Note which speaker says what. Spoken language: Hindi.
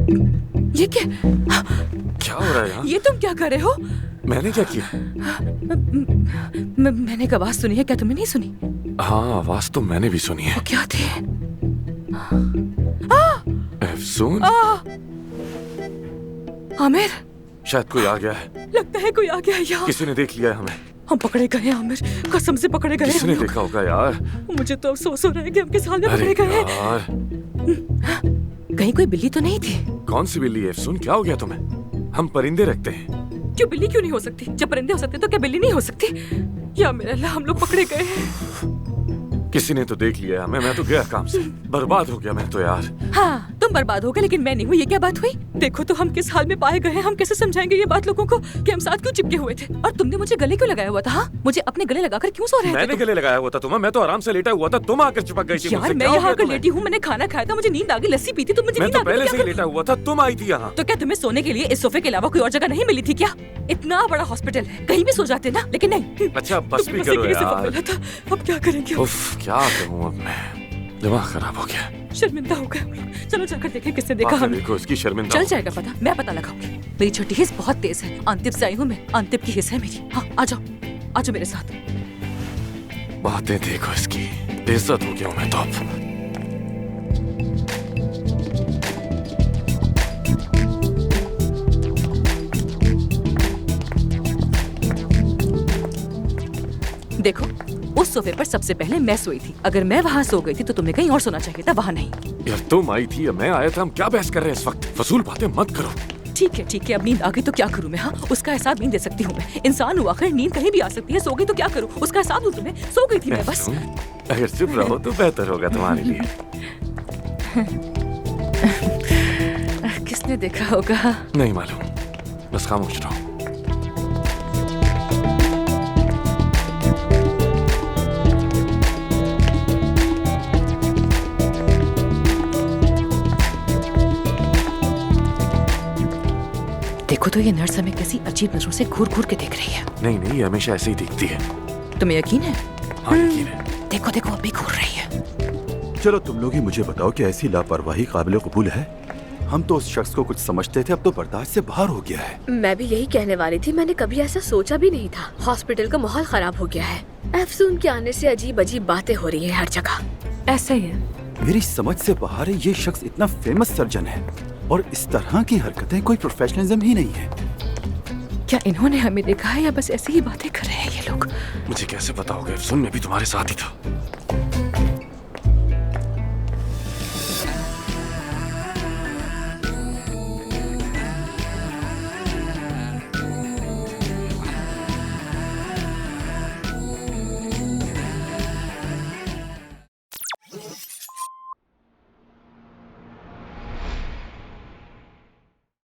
Speaker 1: ये क्या?
Speaker 2: क्या हो रहा है यहाँ?
Speaker 1: ये तुम क्या कर रहे हो?
Speaker 2: मैंने क्या किया?
Speaker 1: मैंने एक आवाज सुनी है, क्या तुमने नहीं सुनी?
Speaker 2: हाँ, आवाज तो मैंने भी सुनी है।
Speaker 1: वो क्या थी?
Speaker 2: अफसून?
Speaker 1: आमिर,
Speaker 2: शायद कोई आ गया है।
Speaker 1: लगता है कोई आ गया है यहाँ।
Speaker 2: किसी ने देख लिया है हमें।
Speaker 1: हम पकड़े गए हैं आमिर, कसम से पकड़े गए हैं।
Speaker 2: किसने
Speaker 1: हम लोग।
Speaker 2: देखा होगा यार?
Speaker 1: मुझे तो अफसोस हो रहा है कि हम किस हाल में
Speaker 2: अरे
Speaker 1: पकड़े गए हैं।
Speaker 2: यार,
Speaker 1: कहीं कोई बिल्ली तो नहीं थी?
Speaker 2: कौन सी बिल्ली है अफसून? क्या हो गया तुम्हें? हम परिंदे रखते हैं।
Speaker 1: क्यों बिल्ली क्यों नहीं हो सकती? जब परिंदे हो सकते तो क्या बिल्ली नहीं हो सकती? या मेरा अल्लाह, हम लोग पकड़े गए हैं।
Speaker 2: किसी ने तो देख लिया हमें। मैं तो गया काम से, बर्बाद हो गया मैं तो यार।
Speaker 1: हाँ, तुम बर्बाद हो गए लेकिन मैं नहीं हुई। ये क्या बात हुई? देखो तो हम किस हाल में पाए गए हैं। हम कैसे समझाएंगे ये बात लोगों को कि हम साथ क्यों चिपके हुए थे? और तुमने मुझे गले क्यों लगाया हुआ था? हाँ? मुझे अपने गले लगाकर क्यों सो रहे थे?
Speaker 2: मैंने
Speaker 1: तुम?
Speaker 2: गले लगाया हुआ था तुम्हें? मैं तो आराम से लेटा हुआ था, तुम आकर चिपक गई थी
Speaker 1: यार
Speaker 2: मुझसे।
Speaker 1: मैं
Speaker 2: क्या हो
Speaker 1: यहाँ
Speaker 2: गया
Speaker 1: आकर
Speaker 2: तुम्हें?
Speaker 1: लेटी हूँ, मैंने खाना खाया था, मुझे नींद आ गई, लस्सी पी थी, तो मुझे
Speaker 2: मैं
Speaker 1: नींद
Speaker 2: तो
Speaker 1: आ गई।
Speaker 2: पहले
Speaker 1: क्या
Speaker 2: से ही
Speaker 1: करूं?
Speaker 2: लेटा हुआ था, तुम आई थी यहाँ।
Speaker 1: तो क्या तुम्हें सोने के लिए इस सोफे के अलावा कोई और जगह नहीं मिली थी क्या? इतना बड़ा हॉस्पिटल है, कहीं भी सो जाते ना, लेकिन नहीं।
Speaker 2: अच्छा बस
Speaker 1: तुम्हें
Speaker 2: भी
Speaker 1: बस
Speaker 2: करो
Speaker 1: एक ही सिर्फ
Speaker 2: यार।
Speaker 1: मिला था। अब क्या करेंगे?
Speaker 2: उफ, क्या करूँ अब मैं? दिमाग खराब हो गया।
Speaker 1: शर्मिंदा हो गए हम लोग। चलो जाकर देखें किसने देखा
Speaker 2: आकर
Speaker 1: हमें।
Speaker 2: देखो इसकी शर्मिंदा
Speaker 1: चल
Speaker 2: हो।
Speaker 1: जाएगा पता, मैं पता लगाऊंगी। मेरी छोटी हिस्स बहुत तेज है। अंतिम से आई हूँ मैं, अंतिम की हिस्स है मेरी। हाँ, आ जाओ, आ जाओ मेरे साथ।
Speaker 2: बातें देखो इसकी, बेइज्जत हो गया हूँ मैं तो अब।
Speaker 1: देखो, उस सोफे पर सबसे पहले मैं सोई थी। अगर मैं वहाँ सो गई थी तो तुम्हें कहीं और सोना चाहिए था, वहाँ नहीं।
Speaker 2: यार तुम आई थी या मैं आया था? हम क्या बहस कर रहे हैं इस वक्त? फजूल बातें मत करो।
Speaker 1: ठीक है, अब नींद आ गई तो क्या करूँ मैं? हाँ, उसका हिसाब नींद दे सकती हूँ मैं। इंसान हुआ कर नींद कहीं भी आ सकती है। सो गई तो क्या करूँ? उसका हिसाब दूँ तुम्हें? सो गई थी मैं बस।
Speaker 2: अगर चुप रहो तो बेहतर होगा तुम्हारे लिए।
Speaker 1: किसने देखा होगा?
Speaker 2: नहीं मालूम, बस खामोश रहो।
Speaker 1: देखो तो ये नर्स हमें किसी अजीब नजरों से घूर घूर के देख रही है।
Speaker 2: नहीं नहीं, ये हमेशा ऐसे ही दिखती है।
Speaker 1: तुम्हें यकीन है?
Speaker 2: हाँ यकीन है।
Speaker 1: देखो देखो, अभी घूर रही है।
Speaker 3: चलो तुम लोग ही मुझे बताओ कि ऐसी लापरवाही काबिल कबूल है? हम तो उस शख्स को कुछ समझते थे, अब तो बर्दाश्त से बाहर हो गया है।
Speaker 4: मैं भी यही कहने वाली थी, मैंने कभी ऐसा सोचा भी नहीं था। हॉस्पिटल का माहौल खराब हो गया है। अफसून के आने से अजीब अजीब बातें हो रही है हर जगह।
Speaker 1: ऐसा ही है।
Speaker 3: मेरी समझ से बाहर है, ये शख्स इतना फेमस सर्जन है और इस तरह की हरकतें कोई प्रोफेशनलिज्म ही नहीं है।
Speaker 1: क्या इन्होंने हमें देखा है या बस ऐसी ही बातें कर रहे हैं ये लोग?
Speaker 2: मुझे कैसे पता होगा? अफसून मैं भी तुम्हारे साथ ही था।